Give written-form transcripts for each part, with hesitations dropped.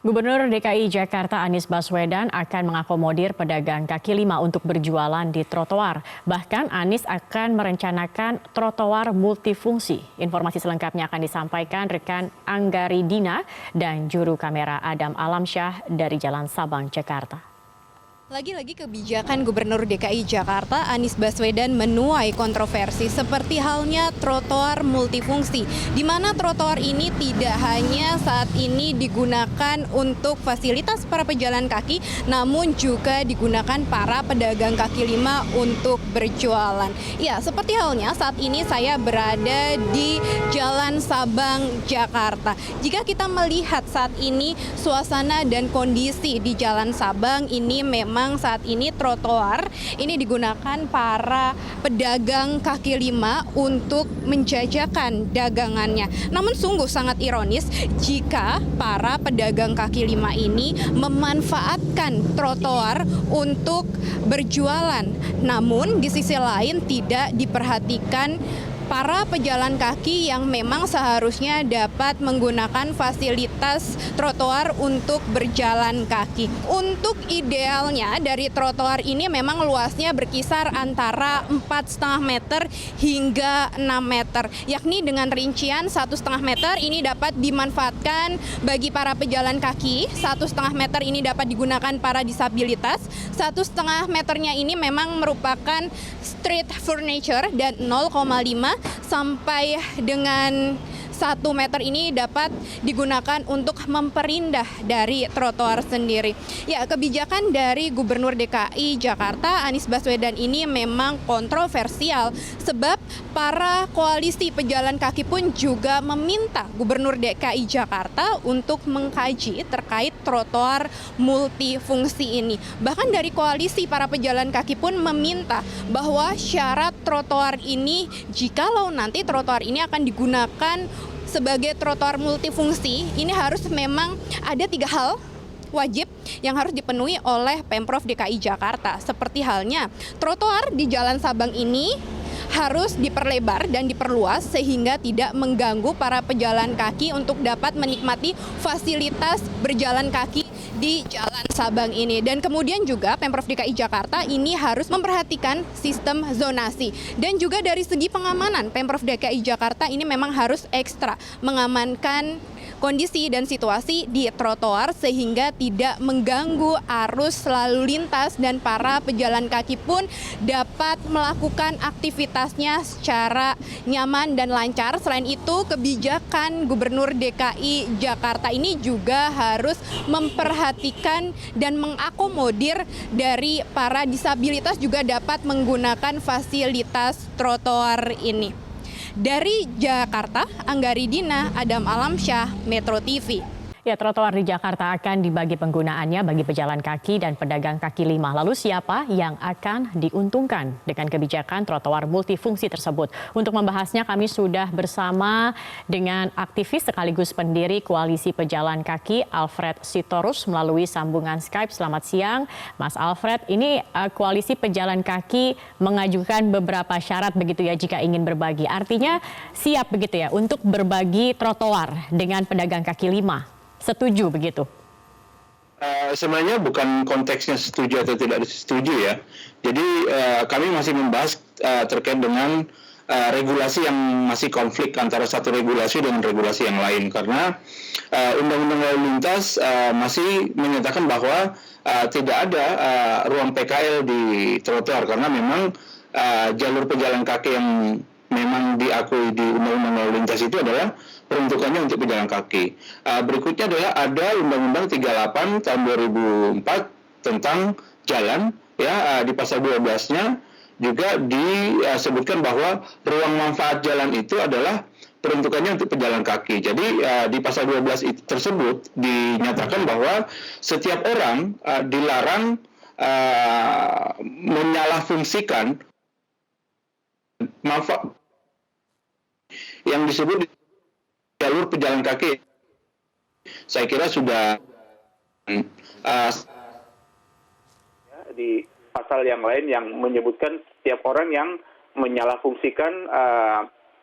Gubernur DKI Jakarta Anies Baswedan akan mengakomodir pedagang kaki lima untuk berjualan di trotoar. Bahkan Anies akan merencanakan trotoar multifungsi. Informasi selengkapnya akan disampaikan rekan Anggari Dina dan juru kamera Adam Alamsyah dari Jalan Sabang, Jakarta. Lagi-lagi kebijakan Gubernur DKI Jakarta Anies Baswedan menuai kontroversi seperti halnya trotoar multifungsi, di mana trotoar ini tidak hanya saat ini digunakan untuk fasilitas para pejalan kaki, namun juga digunakan para pedagang kaki lima untuk berjualan. Ya, seperti halnya saat ini saya berada di Jalan Sabang, Jakarta. Jika kita melihat saat ini suasana dan kondisi di Jalan Sabang ini memang saat ini trotoar ini digunakan para pedagang kaki lima untuk menjajakan dagangannya. Namun sungguh sangat ironis jika para pedagang kaki lima ini memanfaatkan trotoar untuk berjualan. Namun di sisi lain tidak diperhatikan para pejalan kaki yang memang seharusnya dapat menggunakan fasilitas trotoar untuk berjalan kaki. Untuk idealnya dari trotoar ini memang luasnya berkisar antara 4,5 meter hingga 6 meter. Yakni dengan rincian 1,5 meter ini dapat dimanfaatkan bagi para pejalan kaki, 1,5 meter ini dapat digunakan para disabilitas, 1,5 meternya ini memang merupakan street furniture dan 0,5 sampai dengan 1 meter ini dapat digunakan untuk memperindah dari trotoar sendiri. Ya, kebijakan dari Gubernur DKI Jakarta Anies Baswedan ini memang kontroversial sebab para koalisi pejalan kaki pun juga meminta Gubernur DKI Jakarta untuk mengkaji terkait trotoar multifungsi ini. Bahkan dari koalisi para pejalan kaki pun meminta bahwa syarat trotoar ini jikalau nanti trotoar ini akan digunakan sebagai trotoar multifungsi, ini harus memang ada 3 hal wajib yang harus dipenuhi oleh Pemprov DKI Jakarta. Seperti halnya trotoar di Jalan Sabang ini harus diperlebar dan diperluas sehingga tidak mengganggu para pejalan kaki untuk dapat menikmati fasilitas berjalan kaki di Jalan Sabang ini. Dan kemudian juga Pemprov DKI Jakarta ini harus memperhatikan sistem zonasi. Dan juga dari segi pengamanan, Pemprov DKI Jakarta ini memang harus ekstra mengamankan kondisi dan situasi di trotoar sehingga tidak mengganggu arus lalu lintas dan para pejalan kaki pun dapat melakukan aktivitasnya secara nyaman dan lancar. Selain itu, kebijakan Gubernur DKI Jakarta ini juga harus memperhatikan dan mengakomodir dari para disabilitas juga dapat menggunakan fasilitas trotoar ini. Dari Jakarta, Anggari Dina, Adam Alamsyah, Metro TV. Ya, trotoar di Jakarta akan dibagi penggunaannya bagi pejalan kaki dan pedagang kaki lima. Lalu siapa yang akan diuntungkan dengan kebijakan trotoar multifungsi tersebut? Untuk membahasnya kami sudah bersama dengan aktivis sekaligus pendiri Koalisi Pejalan Kaki Alfred Sitorus melalui sambungan Skype. Selamat siang, Mas Alfred. Ini Koalisi Pejalan Kaki mengajukan beberapa syarat begitu ya jika ingin berbagi. Artinya siap begitu ya untuk berbagi trotoar dengan pedagang kaki lima. Setuju begitu? Sebenarnya bukan konteksnya setuju atau tidak setuju ya. Jadi kami masih membahas terkait dengan regulasi yang masih konflik antara satu regulasi dengan regulasi yang lain. Karena Undang-Undang Lalu Lintas masih menyatakan bahwa tidak ada ruang PKL di trotoar. Karena memang jalur pejalan kaki yang memang diakui di Undang-Undang Lalu Lintas itu adalah peruntukannya untuk pejalan kaki. Berikutnya adalah ada Undang-Undang 38 tahun 2004 tentang jalan, ya, di pasal 12-nya juga disebutkan bahwa ruang manfaat jalan itu adalah peruntukannya untuk pejalan kaki. Jadi di pasal 12 tersebut dinyatakan bahwa setiap orang dilarang menyalahfungsikan manfaat yang disebut jalur pejalan kaki. Saya kira sudah di pasal yang lain yang menyebutkan setiap orang yang menyalahfungsikan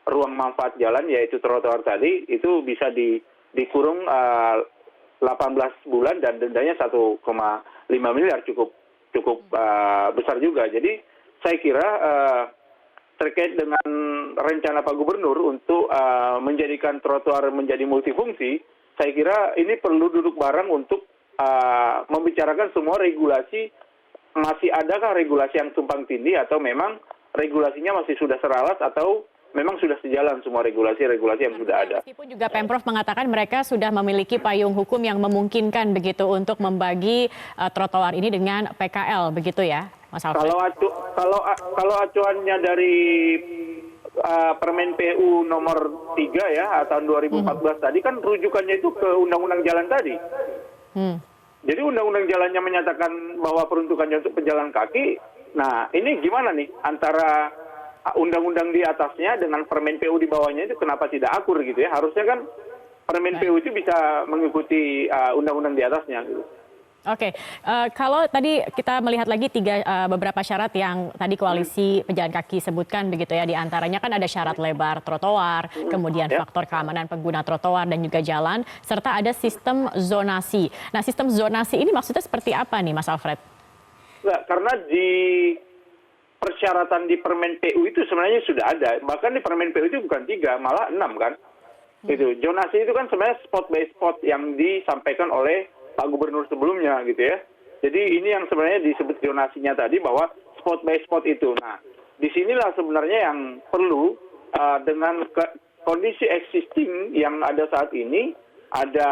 ruang manfaat jalan yaitu trotoar tadi itu bisa dikurung 18 bulan dan dendanya 1,5 miliar, cukup besar juga. Jadi saya kira terkait dengan rencana Pak Gubernur untuk menjadikan trotoar menjadi multifungsi, saya kira ini perlu duduk bareng untuk membicarakan semua regulasi. Masih adakah regulasi yang tumpang tindih atau memang regulasinya masih sudah seralas atau memang sudah sejalan semua regulasi-regulasi yang sudah ada. Meskipun juga Pemprov mengatakan mereka sudah memiliki payung hukum yang memungkinkan begitu untuk membagi trotoar ini dengan PKL, begitu ya, Mas Alfred? Kalau acuannya dari Permen PU nomor 3 ya tahun 2014 tadi kan rujukannya itu ke Undang-Undang Jalan tadi. Jadi Undang-Undang Jalannya menyatakan bahwa peruntukannya untuk pejalan kaki. Nah, ini gimana nih antara undang-undang di atasnya dengan Permen PU di bawahnya itu kenapa tidak akur gitu ya? Harusnya kan Permen PU itu bisa mengikuti undang-undang di atasnya gitu. Oke, kalau tadi kita melihat lagi beberapa syarat yang tadi koalisi pejalan kaki sebutkan begitu ya, diantaranya kan ada syarat lebar trotoar, kemudian faktor keamanan pengguna trotoar dan juga jalan, serta ada sistem zonasi. Nah, sistem zonasi ini maksudnya seperti apa nih, Mas Alfred? Enggak, karena di persyaratan di Permen PU itu sebenarnya sudah ada, bahkan di Permen PU itu bukan 3, malah 6 kan. Gitu. Zonasi itu kan sebenarnya spot by spot yang disampaikan oleh Pak Gubernur sebelumnya gitu ya. Jadi ini yang sebenarnya disebut zonasinya tadi bahwa spot by spot itu. Nah, disinilah sebenarnya yang perlu dengan kondisi existing yang ada saat ini, ada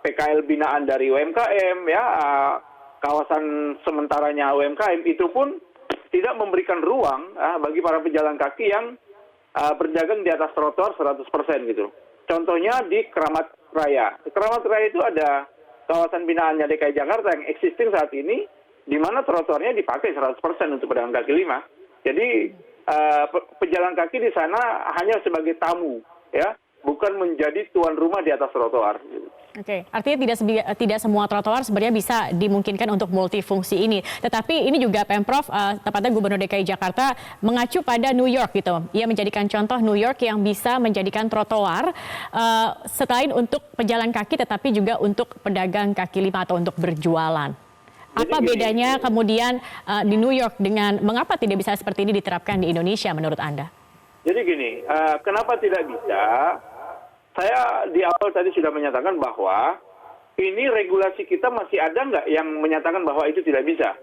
PKL binaan dari UMKM ya, kawasan sementaranya UMKM itu pun tidak memberikan ruang bagi para pejalan kaki yang berdagang di atas trotoar 100% gitu. Contohnya di Keramat Raya. Di Keramat Raya itu ada kawasan binaannya DKI Jakarta yang existing saat ini, di mana trotoarnya dipakai 100% untuk pedagang kaki lima. Jadi pejalan kaki di sana hanya sebagai tamu, ya, bukan menjadi tuan rumah di atas trotoar. Oke, artinya tidak semua trotoar sebenarnya bisa dimungkinkan untuk multifungsi ini. Tetapi ini juga Pemprov, tepatnya Gubernur DKI Jakarta, mengacu pada New York gitu. Ia menjadikan contoh New York yang bisa menjadikan trotoar selain untuk pejalan kaki, tetapi juga untuk pedagang kaki lima atau untuk berjualan. Apa bedanya kemudian di New York dengan mengapa tidak bisa seperti ini diterapkan di Indonesia menurut Anda? Jadi gini, kenapa tidak bisa? Saya di awal tadi sudah menyatakan bahwa ini regulasi kita masih ada nggak yang menyatakan bahwa itu tidak bisa.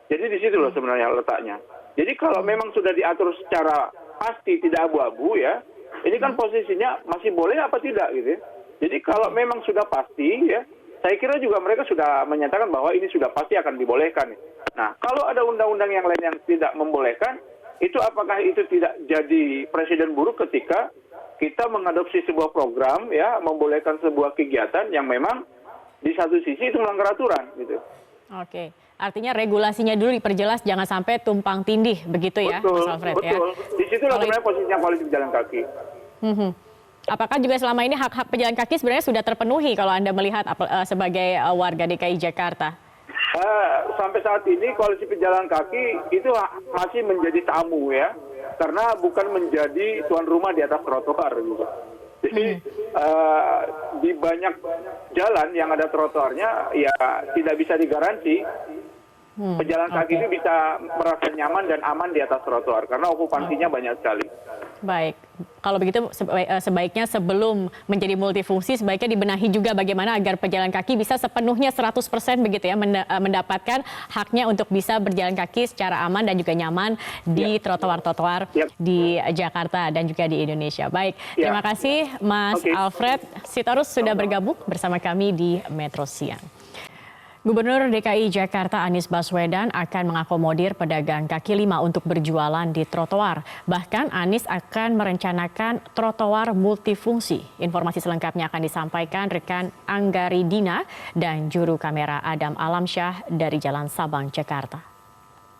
Jadi di situ loh sebenarnya letaknya. Jadi kalau memang sudah diatur secara pasti tidak abu-abu ya, ini kan posisinya masih boleh apa tidak gitu ya. Jadi kalau memang sudah pasti ya, saya kira juga mereka sudah menyatakan bahwa ini sudah pasti akan dibolehkan. Nah, kalau ada undang-undang yang lain yang tidak membolehkan, itu apakah itu tidak jadi presiden buruk ketika kita mengadopsi sebuah program ya, membolehkan sebuah kegiatan yang memang di satu sisi itu melanggar aturan gitu. Oke, artinya regulasinya dulu diperjelas, jangan sampai tumpang tindih begitu ya, Mas Alfred ya. Betul. Di situlah sebenarnya posisinya koalisi pejalan kaki. Apakah juga selama ini hak-hak pejalan kaki sebenarnya sudah terpenuhi kalau Anda melihat sebagai warga DKI Jakarta? Sampai saat ini koalisi pejalan kaki itu masih menjadi tamu ya, karena bukan menjadi tuan rumah di atas trotoar gitu. Jadi di banyak jalan yang ada trotoarnya ya tidak bisa digaransi pejalan kaki itu bisa merasa nyaman dan aman di atas trotoar karena okupansinya banyak sekali. Baik, kalau begitu sebaiknya sebelum menjadi multifungsi sebaiknya dibenahi juga bagaimana agar pejalan kaki bisa sepenuhnya 100% begitu ya mendapatkan haknya untuk bisa berjalan kaki secara aman dan juga nyaman di trotoar-trotoar di Jakarta dan juga di Indonesia. Baik, terima kasih Mas Alfred Sitorus sudah bergabung bersama kami di Metro Siang. Gubernur DKI Jakarta Anies Baswedan akan mengakomodir pedagang kaki lima untuk berjualan di trotoar. Bahkan Anies akan merencanakan trotoar multifungsi. Informasi selengkapnya akan disampaikan rekan Anggari Dina dan juru kamera Adam Alamsyah dari Jalan Sabang, Jakarta.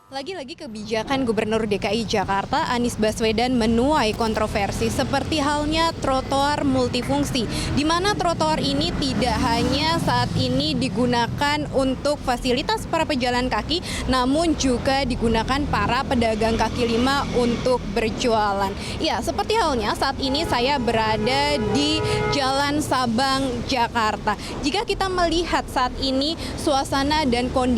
Lagi-lagi kebijakan Gubernur DKI Jakarta Anies Baswedan menuai kontroversi seperti halnya trotoar multifungsi, di mana trotoar ini tidak hanya saat ini digunakan untuk fasilitas para pejalan kaki, namun juga digunakan para pedagang kaki lima untuk berjualan. Ya, seperti halnya saat ini saya berada di Jalan Sabang, Jakarta. Jika kita melihat saat ini suasana dan kondisi